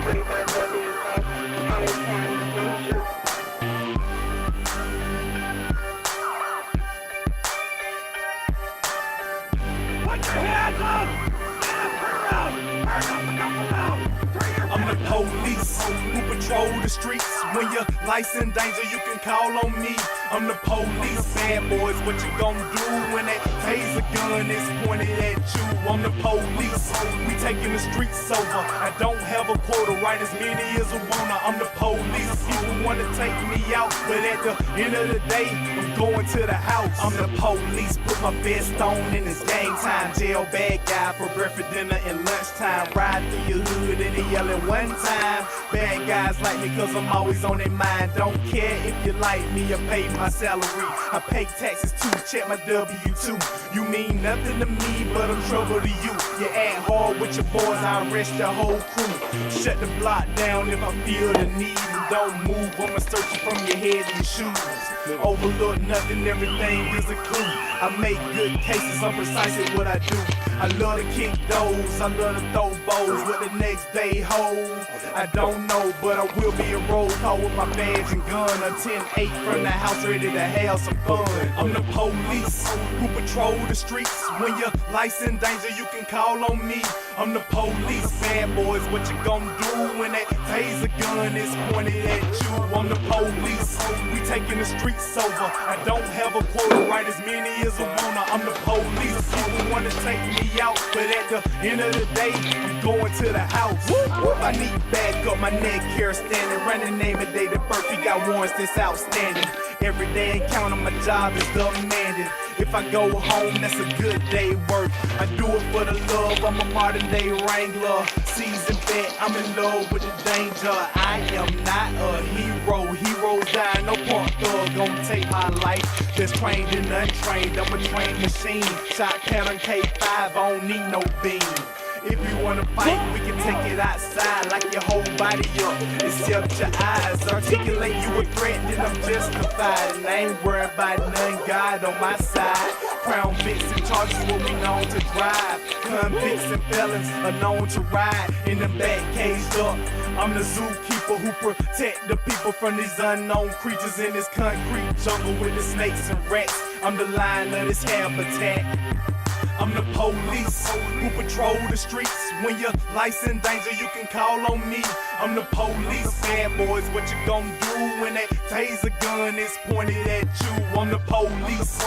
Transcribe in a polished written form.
I'm the police who patrol the streets. When your life's in danger, you can call on me. I'm the police, bad boys, what you gon' do when that taser gun is pointed at you? I'm the police, we taking the streets over. I don't have a quota, right as many as I wanna. I'm the police, people wanna take me out, but at the end of the day, I'm going to the house. I'm the police, put my vest on and it's game time. Jail bad guy for breakfast, dinner, and lunchtime. Ride through your hood and they yelling one time. Bad guys like me cause I'm always on their mind. Don't care if you like me or pay my salary. I pay taxes too, check my W-2. You mean nothing to me, but I'm trouble to you. You act hard with your boys, I arrest your whole crew. Shut the block down if I feel the need. And don't move, I'ma search you from your head to your shoes. Overlook nothing, everything is a clue. I make good cases, I'm precise at what I do. I love to kick those, I love to throw bows. What the next day holds, I don't know, but I will be a roll call with my badge and gun. A 10-8 from the house, ready to have some fun. I'm the police who patrol the streets. When your life's in danger, you can call on me. I'm the police, bad boys, what you gon' do when that taser gun is pointed at you? I'm the police, we taking the streets over. I don't have a quota, right as many as I wanna. I'm the police, people wanna take me out, but at the end of the day, I'm going to the house. I need back up, my neck hair standing. Running name and date of birth, he got warrants that's outstanding. Every day encounter, my job is demanding. If I go home, that's a good day work. I do it for the love, I'm a modern day wrangler. Seasoned vet, I'm in love with the danger. I am not a hero, heroes die. No punk thug gonna take my life. Just trained and untrained, I'm a trained machine. Shot pattern K5, I don't need no beam. If you wanna fight, we can take it outside. Like your whole body up, except your eyes. Articulate you a threat, then I'm justified. And I ain't worried about none, God on my side. Crown Vics and charges what we known to drive. Convicts and felons are known to ride in the back caged up. I'm the zookeeper who protect the people from these unknown creatures in this concrete jungle with the snakes and rats. I'm the lion of this habitat. I'm the police who patrol the streets. When your life's in danger, you can call on me. I'm the police, bad boys, what you gon' do when that taser gun is pointed at you? I'm the police.